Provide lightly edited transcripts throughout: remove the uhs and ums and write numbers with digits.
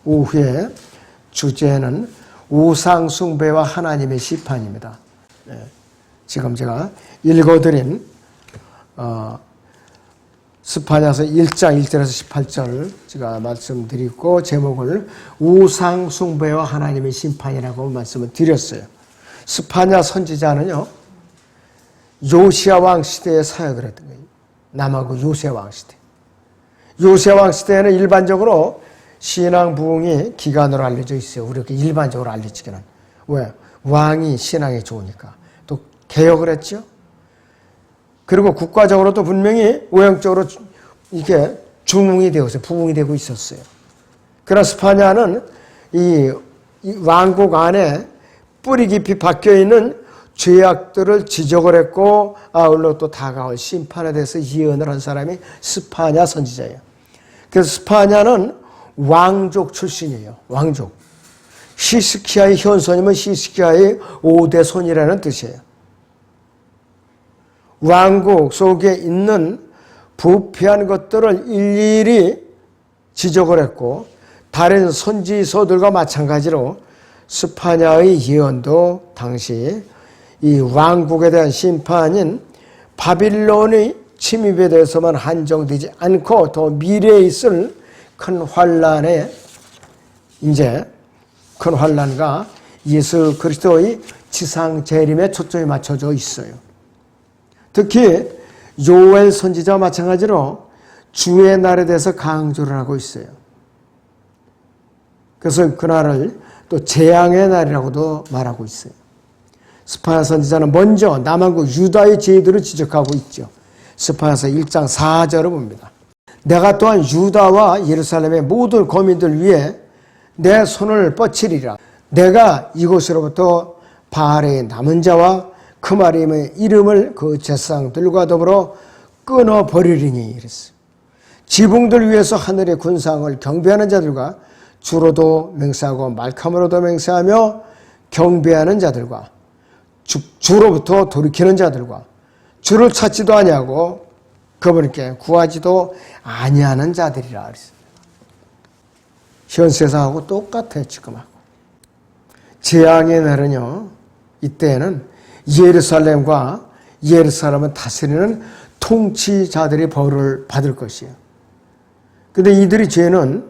오후에 주제는 우상 숭배와 하나님의 심판입니다. 지금 제가 읽어드린 스파냐서 1장 1절에서 18절 제가 말씀드리고 제목을 우상 숭배와 하나님의 심판이라고 말씀을 드렸어요. 스파냐 선지자는요, 요시야 왕 시대에 사역을 했던 거예요. 남하고 요새 왕 시대. 요새 왕 시대에는 일반적으로 신앙 부흥이 기간으로 알려져 있어요. 우리가 일반적으로 알려지기는. 왜? 왕이 신앙에 좋으니까. 또 개혁을 했죠. 그리고 국가적으로도 분명히 오형적으로 이게 중흥이 되고 있어요. 부흥이 되고 있었어요. 그러나 스파냐는 이 왕국 안에 뿌리 깊이 박혀 있는 죄악들을 지적을 했고 아울러 또 다가올 심판에 대해서 예언을 한 사람이 스파냐 선지자예요. 그래서 스파냐는 왕족 출신이에요. 왕족. 히스기야의 현손이면 히스기야의 5대 손이라는 뜻이에요. 왕국 속에 있는 부패한 것들을 일일이 지적을 했고 다른 선지서들과 마찬가지로 스파냐의 예언도 당시 이 왕국에 대한 심판인 바빌론의 침입에 대해서만 한정되지 않고 더 미래에 있을 큰 환란에 이제 큰 환란과 예수 그리스도의 지상 재림에 초점이 맞춰져 있어요. 특히 요엘 선지자와 마찬가지로 주의 날에 대해서 강조를 하고 있어요. 그래서 그날을 또 재앙의 날이라고도 말하고 있어요. 스파냐 선지자는 먼저 남한국 유다의 죄들을 지적하고 있죠. 스파냐서 1장 4절을 봅니다. 내가 또한 유다와 예루살렘의 모든 거민들 위해 내 손을 뻗치리라. 내가 이곳으로부터 바알의 남은 자와 크마림의 이름을 그 제사장들과 더불어 끊어버리리니 이랬어요. 지붕들 위에서 하늘의 군상을 경배하는 자들과 주로도 맹세하고 말캄으로도 맹세하며 경배하는 자들과 주로부터 돌이키는 자들과 주를 찾지도 아니하고 그분께 구하지도 아니하는 자들이라 그랬습니다. 현 세상하고 똑같아요. 지금하고. 재앙의 날은요, 이때에는 예루살렘과 예루살렘을 다스리는 통치자들이 벌을 받을 것이에요. 근데 이들의 죄는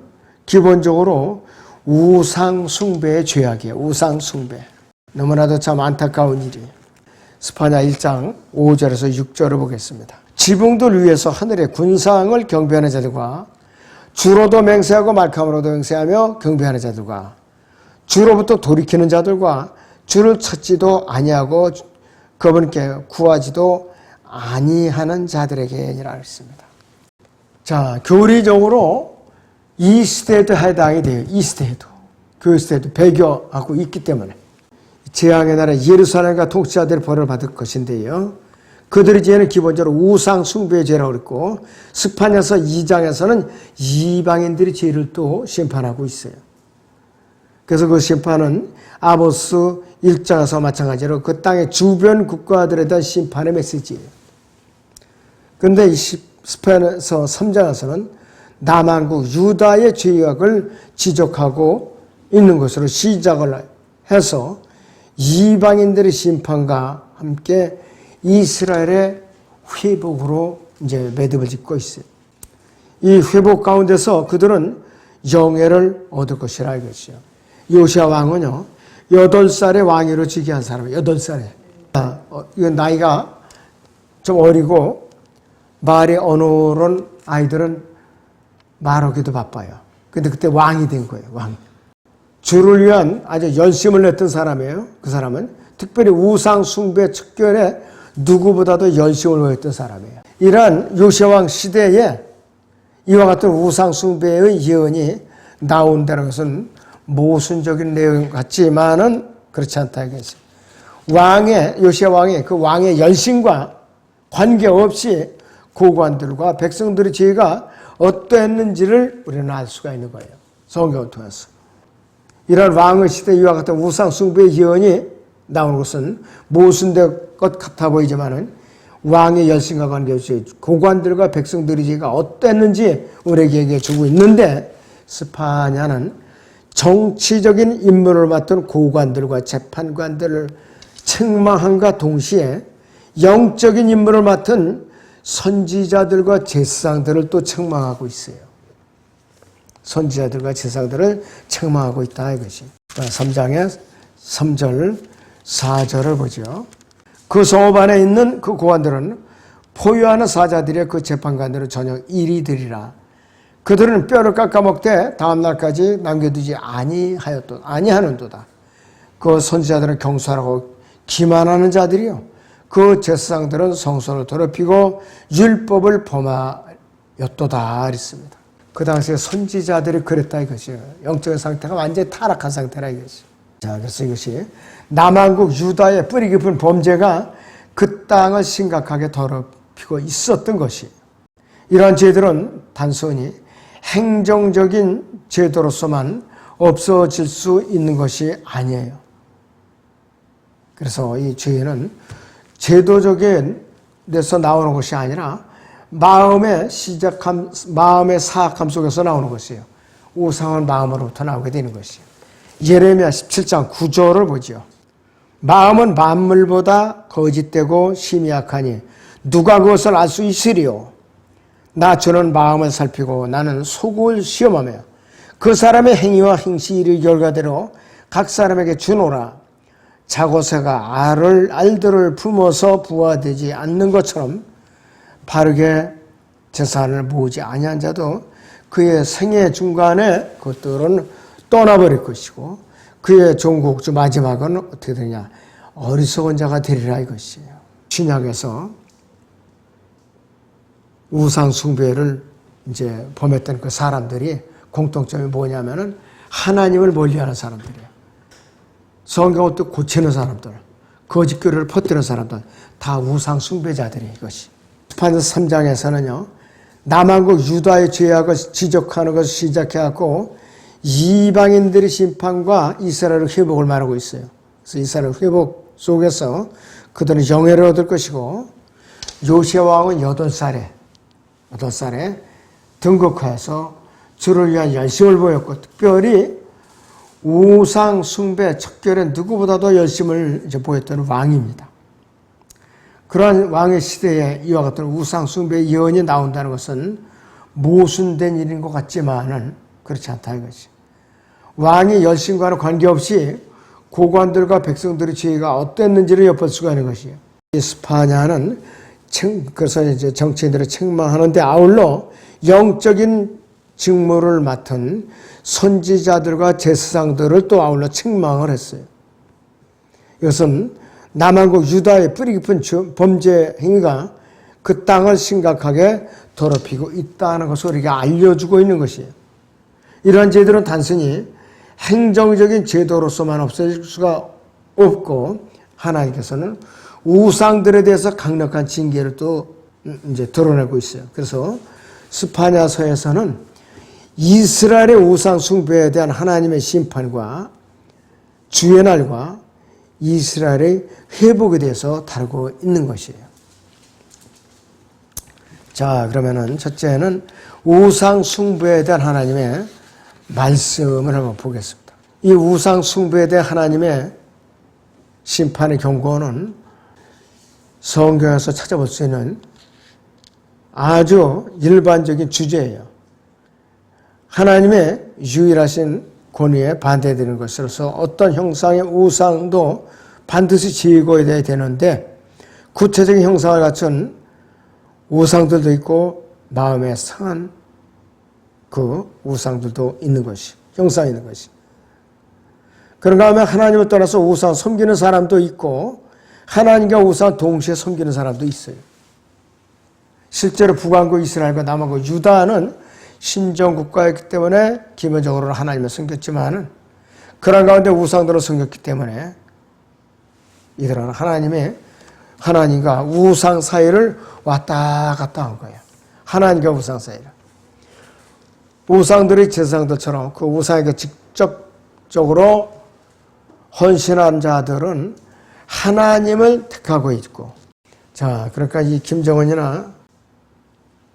기본적으로 우상 숭배의 죄악이에요. 우상 숭배. 너무나도 참 안타까운 일이에요. 스파냐 1장 5절에서 6절을 보겠습니다. 지붕들 위에서 하늘의 군상을 경배하는 자들과 주로도 맹세하고 말캄으로도 맹세하며 경배하는 자들과 주로부터 돌이키는 자들과 주를 찾지도 아니하고 그분께 구하지도 아니하는 자들에게니라 했습니다. 자, 교리적으로 이 시대에도 해당이 돼요. 이 시대에도. 그 시대에도 배교하고 있기 때문에. 재앙의 나라 예루살렘과 통치자들의 벌을 받을 것인데요. 그들의 죄는 기본적으로 우상 숭배의 죄라고 그랬고 스파냐서 2장에서는 이방인들의 죄를 또 심판하고 있어요. 그래서 그 심판은 아모스 1장에서 마찬가지로 그 땅의 주변 국가들에 대한 심판의 메시지예요. 그런데 이 스파냐서 3장에서는 남한국 유다의 죄악을 지적하고 있는 것으로 시작을 해서 이방인들의 심판과 함께 이스라엘의 회복으로 이제 매듭을 짓고 있어요. 이 회복 가운데서 그들은 영예를 얻을 것이라 이것이요. 요시야 왕은요, 8살에 왕위로 즉위한 사람이에요. 8살에. 이건 나이가 좀 어리고 말이 어눌한 아이들은 말하기도 바빠요. 근데 그때 왕이 된 거예요. 왕. 주를 위한 아주 열심을 냈던 사람이에요. 그 사람은 특별히 우상 숭배 척결에 누구보다도 열심을 보였던 사람이에요. 이러한 요시야 왕 시대에 이와 같은 우상 숭배의 예언이 나온다는 것은 모순적인 내용 같지만은 그렇지 않다 이거죠. 요시야 왕의 그 왕의 열심과 관계없이 고관들과 백성들의 죄가 어떠했는지를 우리는 알 수가 있는 거예요. 성경을 통해서. 이런 왕의 시대 이와 같은 우상 숭배의 예언이 나오는 것은 모순될 것 같아 보이지만은 왕의 열심과 관계없이 고관들과 백성들의 죄가 어땠는지 우리에게 얘기해 주고 있는데 스파냐는 정치적인 임무를 맡은 고관들과 재판관들을 책망함과 동시에 영적인 임무를 맡은 선지자들과 제사장들을 또 책망하고 있어요. 선지자들과 제사장들을 책망하고 있다 이것이. 3장의 3절 4절을 보죠. 그 성읍 안에 있는 그 고관들은 포효하는 사자들의 그 재판관들은 저녁 일이 되리라. 그들은 뼈를 깎아먹되 다음날까지 남겨두지 아니하는도다. 그 선지자들은 경솔하고 기만하는 자들이요, 그 제사장들은 성소를 더럽히고 율법을 범하였도다 그랬습니다. 그 당시에 선지자들이 그랬다 이것이에요. 영적인 상태가 완전히 타락한 상태라 이것이. 자, 그래서 이것이 남한국 유다의 뿌리 깊은 범죄가 그 땅을 심각하게 더럽히고 있었던 것이. 이러한 죄들은 단순히 행정적인 제도로서만 없어질 수 있는 것이 아니에요. 그래서 이 죄는 제도적인 데서 나오는 것이 아니라 마음의 사악함 속에서 나오는 것이에요. 우상은 마음으로부터 나오게 되는 것이에요. 예레미야 17장 9절을 보죠. 마음은 만물보다 거짓되고 심히 약하니 누가 그것을 알 수 있으리요. 나 주는 마음을 살피고 나는 속을 시험하며 그 사람의 행위와 행시 이를 결과대로 각 사람에게 주노라. 자고새가 알들을 품어서 부화되지 않는 것처럼 바르게 재산을 모으지 아니한 자도 그의 생애 중간에 그것들은 떠나버릴 것이고 그의 종국주 마지막은 어떻게 되냐, 어리석은 자가 되리라 이것이에요. 신약에서 우상 숭배를 이제 범했던 그 사람들이 공통점이 뭐냐면은 하나님을 멀리하는 사람들이에요. 성경을 또 고치는 사람들, 거짓 교리를 퍼뜨리는 사람들, 다 우상 숭배자들이 이것이. 스파냐 3장에서는요, 남한국 유다의 죄악을 지적하는 것을 시작해갖고 이방인들의 심판과 이스라엘의 회복을 말하고 있어요. 그래서 이스라엘 회복 속에서 그들은 영예를 얻을 것이고, 요시야 왕은 8살에 등극하여서 주를 위한 열심을 보였고, 특별히 우상 숭배 척결에 누구보다도 열심을 보였던 왕입니다. 그러한 왕의 시대에 이와 같은 우상 숭배 예언이 나온다는 것은 모순된 일인 것 같지만은 그렇지 않다 이것이. 왕의 열심과는 관계없이 고관들과 백성들의 죄가 어땠는지를 엿볼 수가 있는 것이에요. 이 스파냐는 그래서 이제 정치인들을 책망하는데 아울러 영적인 직무를 맡은 선지자들과 제사장들을 또 아울러 책망을 했어요. 이것은 남한국 유다의 뿌리 깊은 범죄 행위가 그 땅을 심각하게 더럽히고 있다는 것을 우리에게 알려주고 있는 것이에요. 이러한 죄들은 단순히 행정적인 제도로서만 없어질 수가 없고 하나님께서는 우상들에 대해서 강력한 징계를 또 이제 드러내고 있어요. 그래서 스파냐서에서는 이스라엘의 우상 숭배에 대한 하나님의 심판과 주의 날과 이스라엘의 회복에 대해서 다루고 있는 것이에요. 자, 그러면은 첫째는 우상 숭배에 대한 하나님의 말씀을 한번 보겠습니다. 이 우상 숭배에 대한 하나님의 심판의 경고는 성경에서 찾아볼 수 있는 아주 일반적인 주제예요. 하나님의 유일하신 권위에 반대되는 것으로서 어떤 형상의 우상도 반드시 제거해야 되는데 구체적인 형상을 갖춘 우상들도 있고 마음에 상한 그 우상들도 있는 것이, 형상이 있는 것이. 그런가 하면 하나님을 떠나서 우상 섬기는 사람도 있고 하나님과 우상 동시에 섬기는 사람도 있어요. 실제로 북왕국 이스라엘과 남왕국 유다는 신정국가였기 때문에 기본적으로는 하나님을 섬겼지만 그런 가운데 우상들을 섬겼기 때문에 이들은 하나님과 우상 사이를 왔다 갔다 한 거예요. 하나님과 우상 사이를. 우상들의 제사장들처럼 그 우상에게 직접적으로 헌신한 자들은 하나님을 택하고 있고, 자, 그러니까 이 김정은이나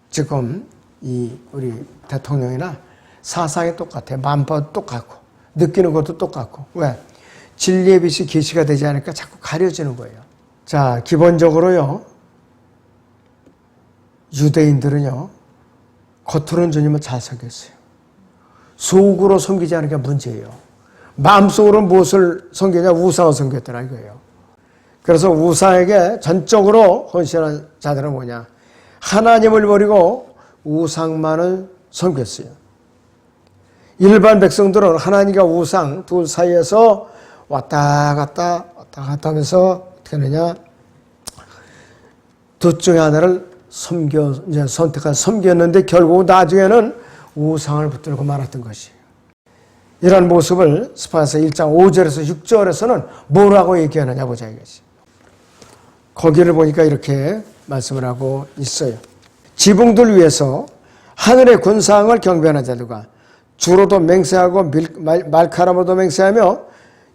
지금 이 우리 대통령이나 사상이 똑같아요. 만법 똑같고 느끼는 것도 똑같고. 왜? 진리의 빛이 계시가 되지 않으니까 자꾸 가려지는 거예요. 자, 기본적으로요, 유대인들은요, 겉으로는 주님을 잘 섬겼어요. 속으로 섬기지 않은 게 문제예요. 마음속으로는 무엇을 섬기냐? 우상을 섬겼더라 이거예요. 그래서 우상에게 전적으로 헌신한 자들은 뭐냐? 하나님을 버리고 우상만을 섬겼어요. 일반 백성들은 하나님과 우상 둘 사이에서 왔다 갔다 하면서 어떻게 하느냐? 둘 중에 하나를 섬겼는데 결국 나중에는 우상을 붙들고 말았던 것이에요. 이런 모습을 스파야서 1장 5절에서 6절에서는 뭐라고 얘기하느냐 보자 이것이. 거기를 보니까 이렇게 말씀을 하고 있어요. 지붕들 위에서 하늘의 군상을 경배하는 자들과 주로도 맹세하고 말카람으로도 맹세하며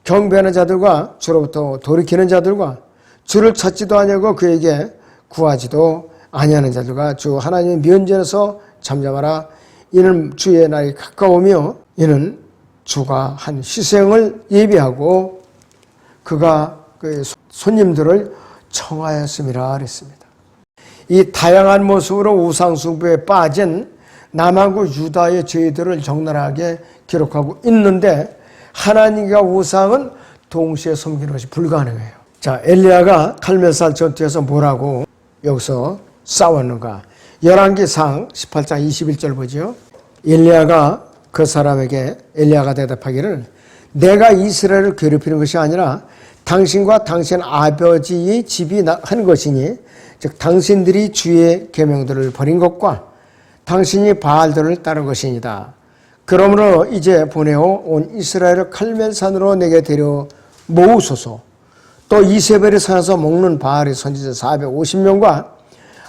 경배하는 자들과 주로부터 돌이키는 자들과 주를 찾지도 아니하고 그에게 구하지도 아니하는 자들과 주 하나님의 면전에서 잠잠하라. 이는 주의 날이 가까우며 이는 주가 한 희생을 예비하고 그가 그 손님들을 청하였음이라 그랬습니다. 이 다양한 모습으로 우상숭배에 빠진 남한국 유다의 죄들을 적나라하게 기록하고 있는데 하나님과 우상은 동시에 섬기는 것이 불가능해요. 자, 엘리야가 칼멜산 전투에서 뭐라고 여기서 싸웠는가? 열왕기상 18장 21절 보죠. 엘리야가 그 사람에게 엘리야가 대답하기를 내가 이스라엘을 괴롭히는 것이 아니라 당신과 당신 아버지의 집이 한 것이니 즉 당신들이 주의 계명들을 버린 것과 당신이 바알들을 따른 것이니다. 그러므로 이제 보내어 온 이스라엘을 칼멜산으로 내게 데려 모으소서. 또 이세벨의 산에서 먹는 바알의 선지자 450명과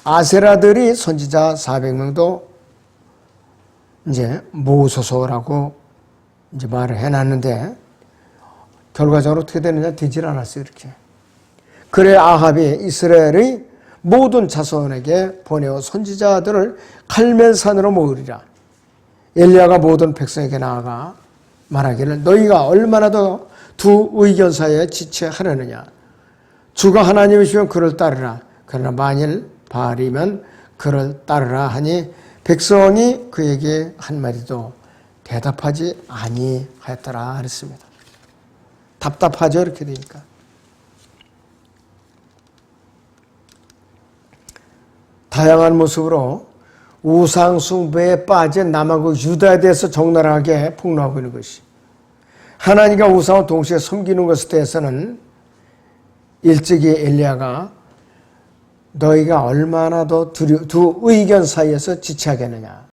아세라들이 선지자 400명도 이제 모으소서라고 이제 말을 해놨는데 결과적으로 어떻게 되느냐? 되질 않았어요. 이렇게. 그래 아합이 이스라엘의 모든 자손에게 보내어 선지자들을 칼멜산으로 모으리라. 엘리야가 모든 백성에게 나아가 말하기를 너희가 얼마나 더 두 의견 사이에 지체하려느냐. 주가 하나님이시면 그를 따르라. 그러나 만일 바알이면 그를 따르라 하니 백성이 그에게 한마디도 대답하지 아니하였더라 그랬습니다. 답답하죠 이렇게 되니까. 다양한 모습으로 우상 숭배에 빠진 남한국 유다에 대해서 적나라하게 폭로하고 있는 것이 하나님과 우상을 동시에 섬기는 것에 대해서는 일찍이 엘리야가 너희가 얼마나 더 두 의견 사이에서 지체하겠느냐.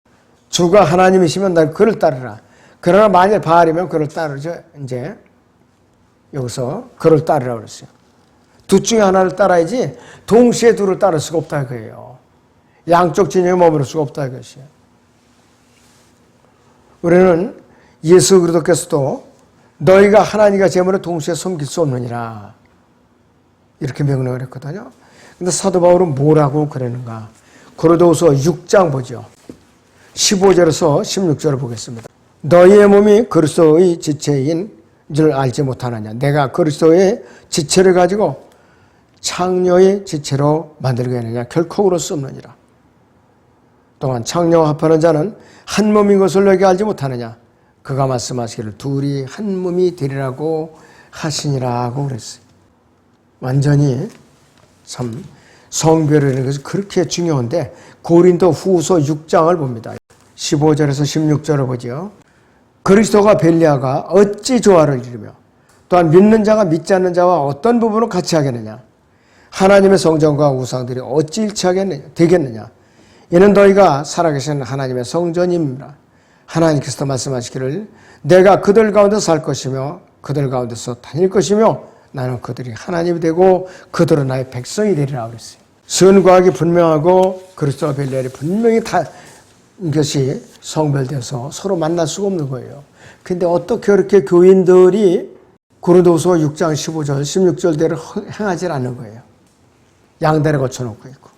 주가 하나님이시면 나 그를 따르라. 그러나 만일 바알이면 그를 따르죠. 이제 여기서 그를 따르라고 그랬어요. 둘 중에 하나를 따라야지 동시에 둘을 따를 수가 없다 그거예요. 양쪽 진영에 머무를 수가 없다 이것이에요. 우리는 예수 그리스도께서도 너희가 하나님과 재물을 동시에 섬길 수 없느니라 이렇게 명령을 했거든요. 근데 사도 바울은 뭐라고 그러는가? 고린도후서 6장 보죠. 15절에서 16절을 보겠습니다. 너희의 몸이 그리스도의 지체인 줄 알지 못하느냐. 내가 그리스도의 지체를 가지고 창녀의 지체로 만들겠느냐. 결코 그럴 수 없느니라. 또한 창녀와 합하는 자는 한 몸인 것을 너희가 알지 못하느냐. 그가 말씀하시기를 둘이 한 몸이 되리라고 하시니라고 그랬어요. 완전히 참 성별이라는 것이 그렇게 중요한데 고린도 후서 6장을 봅니다. 15절에서 16절을 보죠. 그리스도가 벨리아가 어찌 조화를 이루며 또한 믿는 자가 믿지 않는 자와 어떤 부분을 같이 하겠느냐. 하나님의 성전과 우상들이 어찌 일치하겠느냐 되겠느냐. 이는 너희가 살아계신 하나님의 성전입니다. 하나님께서 말씀하시기를 내가 그들 가운데 살 것이며 그들 가운데서 다닐 것이며 나는 그들이 하나님이 되고 그들은 나의 백성이 되리라 그랬어요. 선과학이 분명하고 그리스도와 벨리알이 분명히 다 이것이 성별돼서 서로 만날 수가 없는 거예요. 근데 어떻게 그렇게 교인들이 고린도후서 6장 15절 16절대로 행하지 않는 거예요. 양다리 거쳐놓고 있고.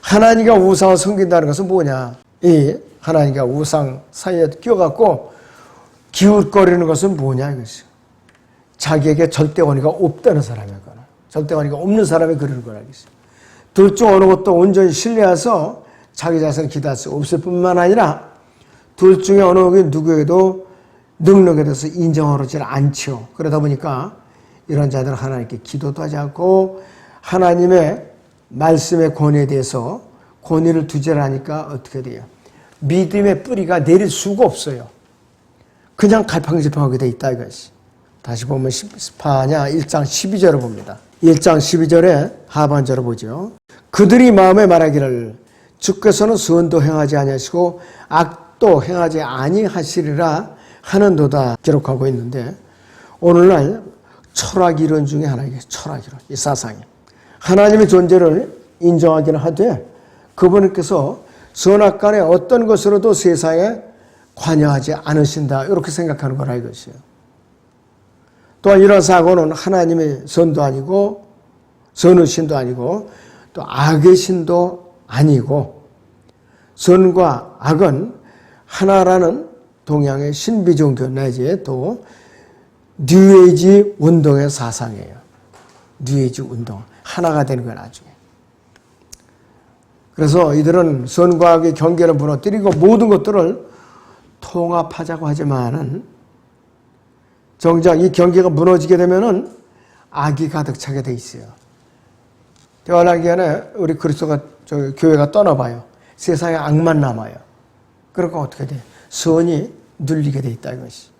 하나님과 우상을 섬긴다는 것은 뭐냐? 이 하나님과 우상 사이에 껴갖고 기웃거리는 것은 뭐냐 이것이. 자기에게 절대 권위가 없다는 사람이거나 절대 권위가 없는 사람이 그러는 거라 이것이. 둘 중 어느 것도 온전히 신뢰해서 자기 자신을 기도할 수 없을 뿐만 아니라 둘 중에 어느 누구에게도 능력에 대해서 인정하지 않죠. 그러다 보니까 이런 자들은 하나님께 기도도 하지 않고 하나님의 말씀의 권위에 대해서 권위를 두절하니까 어떻게 돼요? 믿음의 뿌리가 내릴 수가 없어요. 그냥 갈팡질팡하게 돼 있다 이것이. 다시 보면 스파냐 1장 12절을 봅니다. 1장 12절에 하반절을 보죠. 그들이 마음에 말하기를 주께서는 선도 행하지 아니하시고 악도 행하지 아니하시리라 하는도다 기록하고 있는데 오늘날 철학 이론 중에 하나이겠어요. 철학 이론, 이 사상이. 하나님의 존재를 인정하기는 하되 그분께서 선악간의 어떤 것으로도 세상에 관여하지 않으신다 이렇게 생각하는 거라 이것이에요. 또한 이런 사고는 하나님의 선도 아니고 선의신도 아니고 또 악의 신도 아니고 선과 악은 하나라는 동양의 신비 종교 내지 또 뉴에이지 운동의 사상이에요. 뉴에이지 운동. 하나가 되는 건 나중에. 그래서 이들은 선과 악의 경계를 무너뜨리고 모든 것들을 통합하자고 하지만은 정작 이 경계가 무너지게 되면은 악이 가득 차게 돼 있어요. 대환란기간에 우리 그리스도가 교회가 떠나봐요. 세상에 악만 남아요. 그러니까 어떻게 돼? 선이 눌리게 돼 있다 이것이.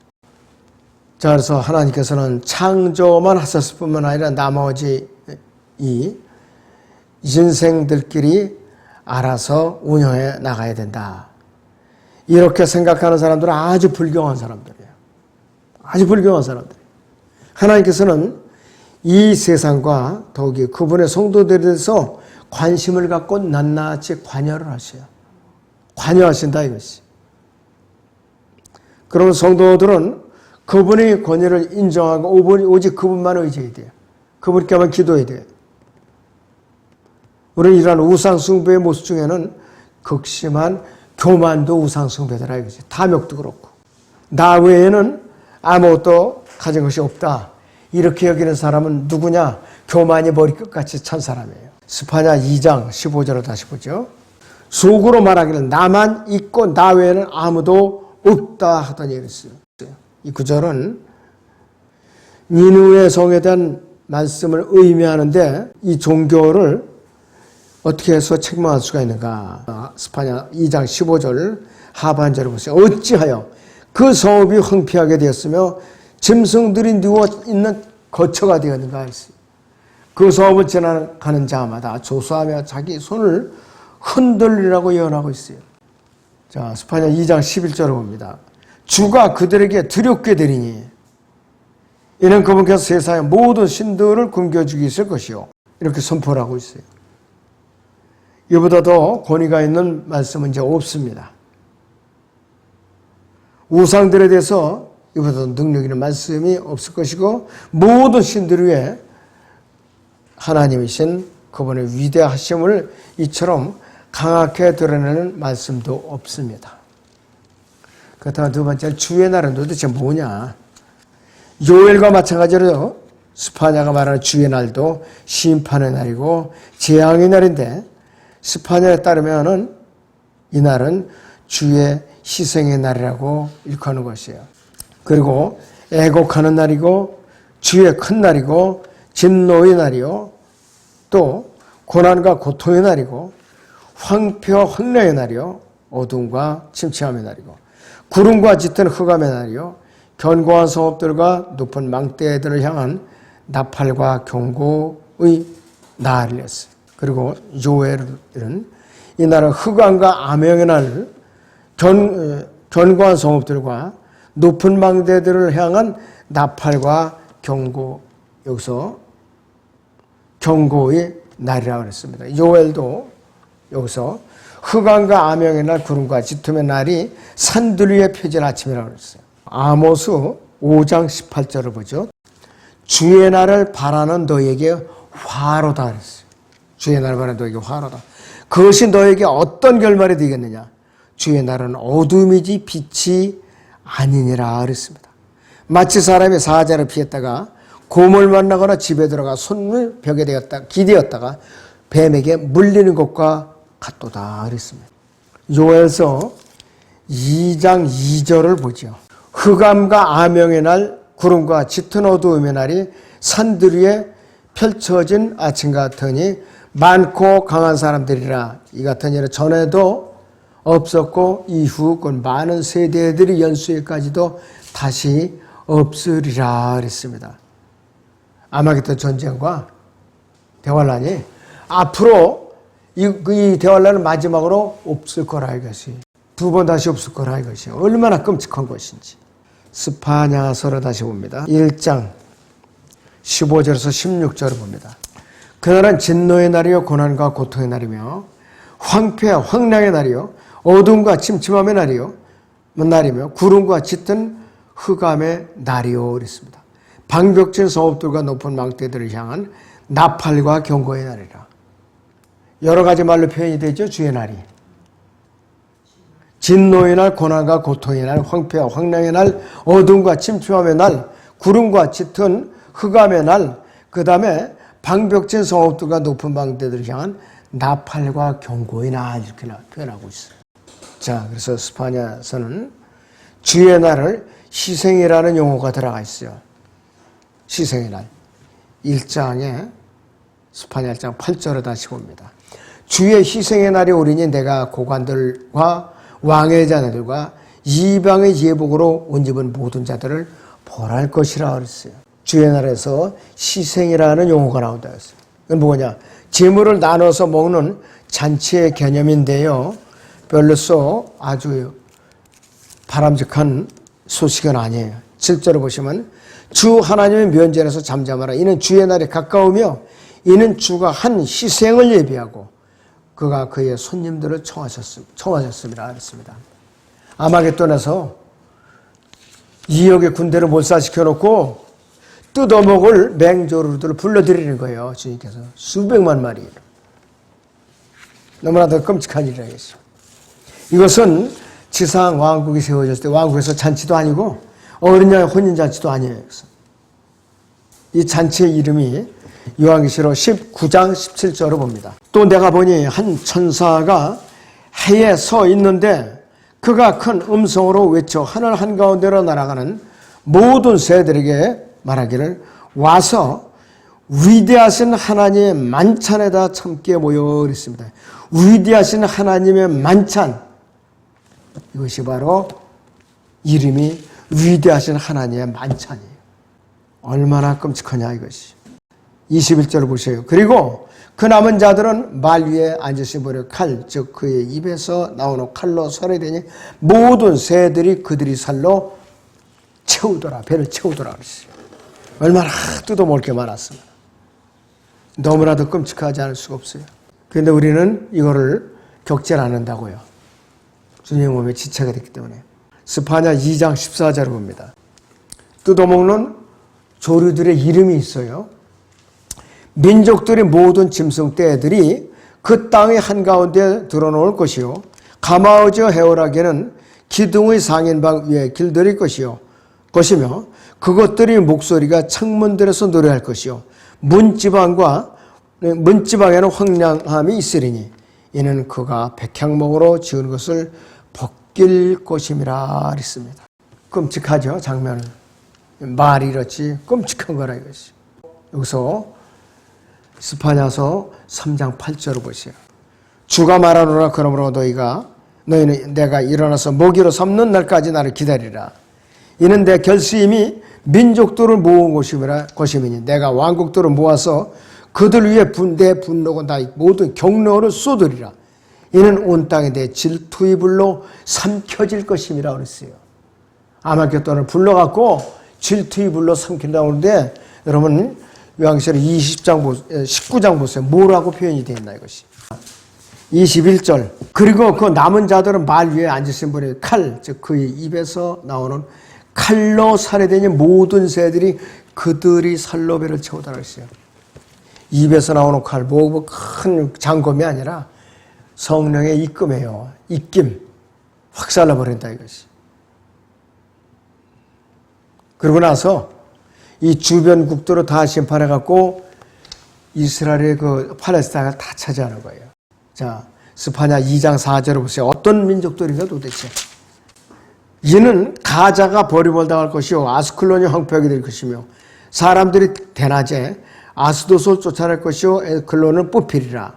자, 그래서 하나님께서는 창조만 하셨을 뿐만 아니라 나머지 이 인생들끼리 알아서 운영해 나가야 된다. 이렇게 생각하는 사람들은 아주 불경한 사람들이에요. 아주 불경한 사람들. 하나님께서는 이 세상과 더욱이 그분의 성도들에 대해서 관심을 갖고 낱낱이 관여를 하셔요. 관여하신다 이것이. 그러면 성도들은 그분의 권위를 인정하고 오직 그분만 의지해야 돼요. 그분께만 기도해야 돼요. 우리는 이러한 우상숭배의 모습 중에는 극심한 교만도 우상숭배더라 이거지. 탐욕도 그렇고. 나 외에는 아무것도 가진 것이 없다. 이렇게 여기는 사람은 누구냐? 교만이 머리끝같이 찬 사람이에요. 스파냐 2장 15절을 다시 보죠. 속으로 말하기를 나만 있고 나 외에는 아무도 없다 하더니 그랬어요. 이 구절은 니느웨 성에 대한 말씀을 의미하는데 이 종교를 어떻게 해서 책망할 수가 있는가? 스파냐 2장 15절 하반절을 보세요. 어찌하여 그 성읍이 황폐하게 되었으며 짐승들이 누워있는 거처가 되었는가 했어요. 그 성읍을 지나가는 자마다 조소하며 자기 손을 흔들리라고 예언하고 있어요. 자, 스파냐 2장 11절을 봅니다. 주가 그들에게 두렵게 되리니 이는 그분께서 세상의 모든 신들을 굶겨주기 있을 것이요. 이렇게 선포를 하고 있어요. 이보다 더 권위가 있는 말씀은 이제 없습니다. 우상들에 대해서 이보다 더 능력 있는 말씀이 없을 것이고 모든 신들 위에 하나님이신 그분의 위대하심을 이처럼 강하게 드러내는 말씀도 없습니다. 그렇다면 두 번째 주의 날은 도대체 뭐냐? 요엘과 마찬가지로 스파냐가 말하는 주의 날도 심판의 날이고 재앙의 날인데 스파냐에 따르면은 이 날은 주의 희생의 날이라고 일컫는 것이에요. 그리고 애곡하는 날이고 주의 큰 날이고 진노의 날이요 또 고난과 고통의 날이고 황폐와 황량의 날이요 어둠과 침체함의 날이고 구름과 짙은 흑암의 날이요 견고한 성읍들과 높은 망대들을 향한 나팔과 경고의 날이었어요. 그리고 요엘은 이 날은 흑암과 암영의 날 견고한 성읍들과 높은 망대들을 향한 나팔과 경고, 여기서 경고의 날이라고 그랬습니다. 요엘도 여기서 흑암과 암영의 날, 구름과 짙음의 날이 산들 위에 펴진 아침이라고 그랬어요. 아모스 5장 18절을 보죠. 주의 날을 바라는 너에게 화로다 그랬어요. 주의 날을 바라는 너에게 화로다. 그것이 너에게 어떤 결말이 되겠느냐? 주의 날은 어둠이지 빛이 아니니라 그랬습니다. 마치 사람이 사자를 피했다가 곰을 만나거나 집에 들어가 손을 벽에 기대었다가 뱀에게 물리는 것과 같도다 그랬습니다. 요엘서 2장 2절을 보죠. 흑암과 암영의 날, 구름과 짙은 어두움의 날이 산들 위에 펼쳐진 아침 같으니 많고 강한 사람들이라. 이 같은 일은 전에도 없었고 이후 그 많은 세대들이 연수에까지도 다시 없으리라 그랬습니다. 아마겟돈 전쟁과 대환란이 앞으로 이 대환란은 마지막으로 없을 거라 이것이. 두 번 다시 없을 거라 이것이. 얼마나 끔찍한 것인지. 스파냐서를 다시 봅니다. 1장 15절에서 16절을 봅니다. 그날은 진노의 날이요 고난과 고통의 날이며 황폐와 황량의 날이요 어둠과 침침함의 날이며 구름과 짙은 흑암의 날이요 그랬습니다. 방벽진 성읍들과 높은 망대들을 향한 나팔과 경고의 날이라. 여러 가지 말로 표현이 되죠. 주의 날이. 진노의 날, 고난과 고통의 날, 황폐와 황량의 날, 어둠과 침침함의 날, 구름과 짙은 흑암의 날, 그 다음에 방벽진 성읍들과 높은 망대들을 향한 나팔과 경고의 날 이렇게 표현하고 있어요. 자, 그래서 스파냐서는 주의 날을 희생이라는 용어가 들어가 있어요. 희생의 날. 1장에 스파냐 1장 8절을 다시 봅니다. 주의 희생의 날이 오리니 내가 고관들과 왕의 자녀들과 이방의 예복으로 옷 입은 모든 자들을 벌할 것이라 그랬어요. 주의 날에서 희생이라는 용어가 나온다 했어요. 그건 뭐냐? 재물을 나눠서 먹는 잔치의 개념인데요. 별로서 아주 바람직한 소식은 아니에요. 7절을 보시면 주 하나님의 면전에서 잠잠하라. 이는 주의 날이 가까우며 이는 주가 한 희생을 예비하고 그가 그의 손님들을 청하셨습니다. 그랬습니다. 아마겟돈에서 2억의 군대를 몰살시켜 놓고 뜯어먹을 맹조루들을 불러들이는 거예요. 주님께서 수백만 마리. 너무나도 끔찍한 일이라겠죠. 이것은 지상 왕국이 세워졌을 때 왕국에서 잔치도 아니고 어린 양 혼인잔치도 아니에요. 이 잔치의 이름이 요한계시록 19장 17절을 봅니다. 또 내가 보니 한 천사가 해에 서 있는데 그가 큰 음성으로 외쳐 하늘 한가운데로 날아가는 모든 새들에게 말하기를 와서 위대하신 하나님의 만찬에다 참게 모여 그랬습니다. 위대하신 하나님의 만찬. 이것이 바로 이름이 위대하신 하나님의 만찬이에요. 얼마나 끔찍하냐 이것이. 21절을 보세요. 그리고 그 남은 자들은 말 위에 앉으신 분의 칼, 즉 그의 입에서 나오는 칼로 살해되니 모든 새들이 그들이 살로 채우더라. 배를 채우더라 그랬어요. 얼마나 뜯어먹을 게 많았습니다. 너무나도 끔찍하지 않을 수가 없어요. 그런데 우리는 이거를 겪질 않는다고요. 주님의 몸에 지체가 됐기 때문에. 스파냐 2장 14절을 봅니다. 뜯어먹는 조류들의 이름이 있어요. 민족들의 모든 짐승 떼들이 그 땅의 한가운데 드러놓을 것이요 가마우저 헤어라게는 기둥의 상인방 위에 길들일 것이며 그것들이 목소리가 창문들에서 노래할 것이요 문지방에는 황량함이 있으리니 이는 그가 백향목으로 지은 것을 벗길 것임이라 했습니다. 끔찍하죠 장면을. 말이 이렇지 끔찍한 거라 이것이. 여기서 스파냐서 3장 8절을 보세요. 주가 말하노라 그러므로 너희는 내가 일어나서 먹이로 삼는 날까지 나를 기다리라. 이는 내 결심이 민족들을 모은 것이니 내가 왕국들을 모아서 그들 위에 내 분노고 나의 모든 경로를 쏟으리라. 이는 온 땅에 내 질투의 불로 삼켜질 것임이라 그랬어요. 아마겟돈을 불러갖고 질투의 불로 삼킨다고 하는데 여러분 요한계시록 19장 보세요. 뭐라고 표현이 되어 있나 이것이. 21절. 그리고 그 남은 자들은 말 위에 앉으신 분의 칼, 즉 그의 입에서 나오는 칼로 살해되니 모든 새들이 그들이 살로 배를 채우더라 했어요. 입에서 나오는 칼, 뭐 큰 장검이 아니라 성령의 입김이에요. 입김. 확 잘라버린다 이것이. 그러고 나서 이 주변국들을 다 심판해갖고 이스라엘의 그 팔레스타인을 다 차지하는 거예요. 자, 스파냐 2장 4절을 보세요. 어떤 민족들인가 도대체. 이는 가자가 버림을 당할 것이요 아스클론이 황폐하게 될 것이며 사람들이 대낮에 아스도솔 쫓아낼 것이요 에클론을 뽑히리라.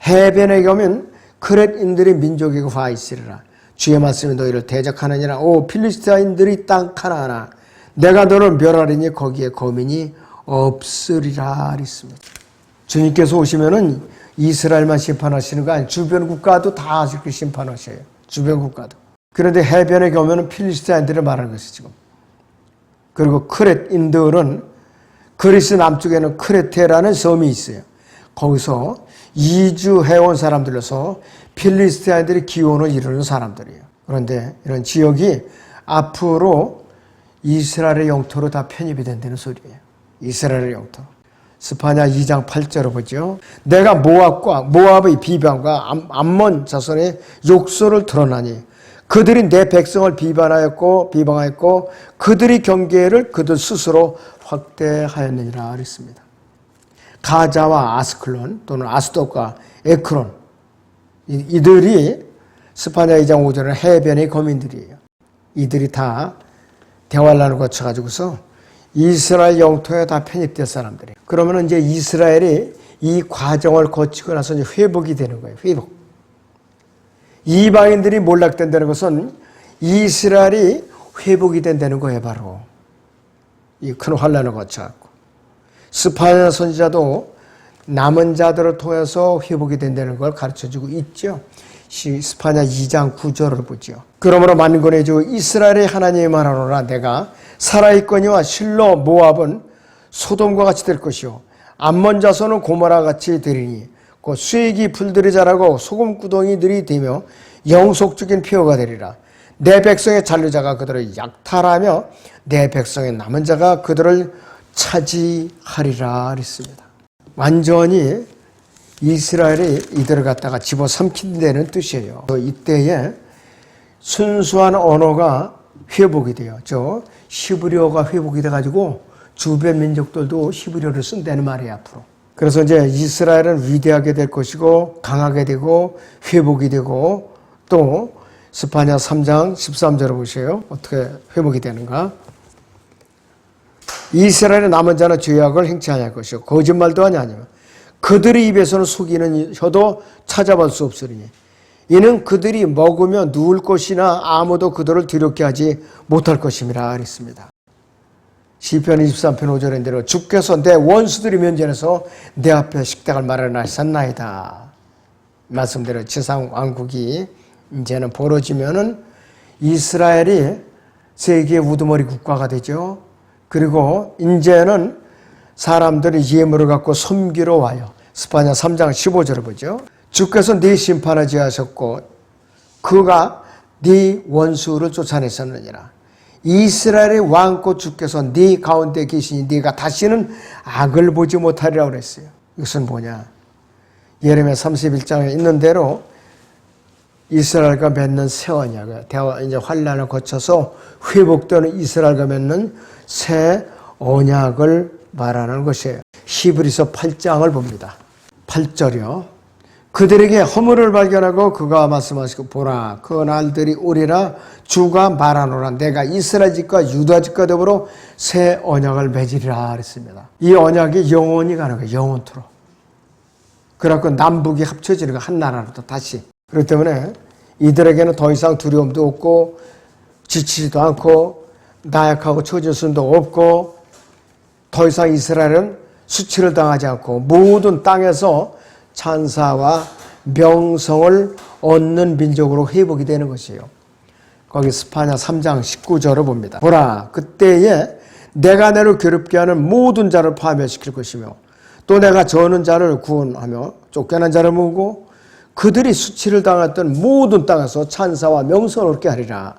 해변에 가면 크렛인들이 민족에게 화 있으리라. 주의 말씀이 너희를 대적하느니라. 오 필리스타인들이 땅 하나하나 내가 너를 멸하리니 거기에 거민이 없으리라 했습니다. 주님께서 오시면은 이스라엘만 심판하시는 거 아니에요. 주변 국가도 다 그렇게 심판하셔요. 주변 국가도. 그런데 해변에 가면은 필리스타인들을 말하는 것이 지금. 그리고 크렛인들은 그리스 남쪽에는 크레테라는 섬이 있어요. 거기서 이주해온 사람들로서 필리스타인들이 기원을 이루는 사람들이에요. 그런데 이런 지역이 앞으로 이스라엘의 영토로 다 편입이 된다는 소리예요. 이스라엘의 영토. 스파냐 2장 8절을 보죠. 내가 모압의 비방과 암몬 자손의 욕설을 드러나니 그들이 내 백성을 비방하였고 그들이 경계를 그들 스스로 확대하였느니라 그랬습니다. 가자와 아스클론 또는 아스돗과 에크론 이들이 스파냐 2장 5절은 해변의 거민들이에요. 이들이 다 대환란을 거쳐가지고서 이스라엘 영토에 다 편입된 사람들이에요. 그러면 이제 이스라엘이 이 과정을 거치고 나서 이제 회복이 되는 거예요. 회복. 이방인들이 몰락된다는 것은 이스라엘이 회복이 된다는 거예요. 바로 이 큰 환란을 거쳐갖고 스파냐 선지자도 남은 자들을 통해서 회복이 된다는 걸 가르쳐주고 있죠. 스파냐 2장 9절을 보죠. 그러므로 만군의 주 이스라엘의 하나님이 말하노라. 내가 살아있거니와 실로 모압은 소돔과 같이 될 것이요 암몬 자손은 고모라 같이 되리니 곧 수액이 풀들이 자라고 소금구덩이들이 되며 영속적인 피어가 되리라. 내 백성의 잔류자가 그들을 약탈하며 내 백성의 남은 자가 그들을 차지하리라 그랬습니다. 완전히 이스라엘이 이들을 갖다가 집어삼킨다는 뜻이에요. 이때에 순수한 언어가 회복이 돼요. 히브리어가 회복이 돼가지고 주변 민족들도 히브리어를 쓴다는 말이에요, 앞으로. 그래서 이제 이스라엘은 위대하게 될 것이고 강하게 되고 회복이 되고 또 스파냐 3장 13절을 보세요. 어떻게 회복이 되는가. 이스라엘의 남은 자는 죄악을 행치 아니할 것이요 거짓말도 하지 아니하며 그들의 입에서는 속이는 혀도 찾아볼 수 없으리니 이는 그들이 먹으며 누울 것이나 아무도 그들을 두렵게 하지 못할 것임이라 그랬습니다. 시편 23편 5절인 대로 주께서 내 원수들이 면전에서 내 앞에 식탁을 마련하셨나이다. 말씀대로 지상 왕국이 이제는 벌어지면은 이스라엘이 세계의 우두머리 국가가 되죠. 그리고 이제는 사람들이 예물을 갖고 섬기러 와요. 스파냐 3장 15절을 보죠. 주께서 네 심판을 지하셨고 그가 네 원수를 쫓아내셨느니라. 이스라엘의 왕곧 주께서 네 가운데 계시니 네가 다시는 악을 보지 못하리라고 그랬어요. 이것은 뭐냐? 예레미야 31장에 있는 대로 이스라엘과 맺는 새 언약, 이제 환란을 거쳐서 회복되는 이스라엘과 맺는 새 언약을 말하는 것이에요. 히브리서 8장을 봅니다. 8절이요. 그들에게 허물을 발견하고 그가 말씀하시고 보라 그 날들이 오리라 주가 말하노라 내가 이스라엘 집과 유다 집과 더불어 새 언약을 맺으리라 그랬습니다. 이 언약이 영원히 가는 거예요. 영원토록. 그래갖고 남북이 합쳐지는 거 한 나라로 또 다시. 그렇기 때문에 이들에게는 더 이상 두려움도 없고 지치지도 않고 나약하고 처진 순도 없고 더 이상 이스라엘은 수치를 당하지 않고 모든 땅에서 찬사와 명성을 얻는 민족으로 회복이 되는 것이에요. 거기 스파냐 3장 19절을 봅니다. 보라 그때에 내가 너를 괴롭게 하는 모든 자를 파멸시킬 것이며 또 내가 저는 자를 구원하며 쫓겨난 자를 모으고 그들이 수치를 당했던 모든 땅에서 찬사와 명성을 얻게 하리라.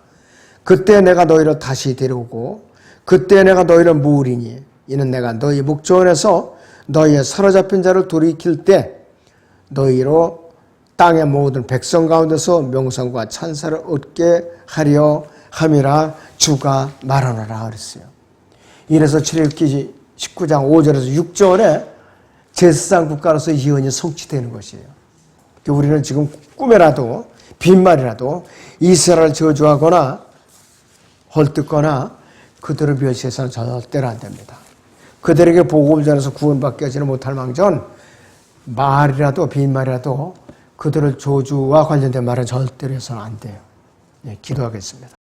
그때 내가 너희를 다시 데려오고 그때 내가 너희를 모으리니 이는 내가 너희 목전에서 너희의 사로잡힌 자를 돌이킬 때 너희로 땅의 모든 백성 가운데서 명성과 찬사를 얻게 하려 함이라 주가 말하노라 그랬어요. 이래서 출애굽기 19장 5절에서 6절에 제사장 국가로서 예언이 성취되는 것이에요. 우리는 지금 꿈에라도 빈말이라도 이스라엘을 저주하거나 헐뜯거나 그들을 멸시해서는 절대로 안 됩니다. 그들에게 복음을 전해서 구원받게 하지는 못할 망정 말이라도 빈말이라도 그들을 저주와 관련된 말은 절대로 해서는 안 돼요. 네, 기도하겠습니다.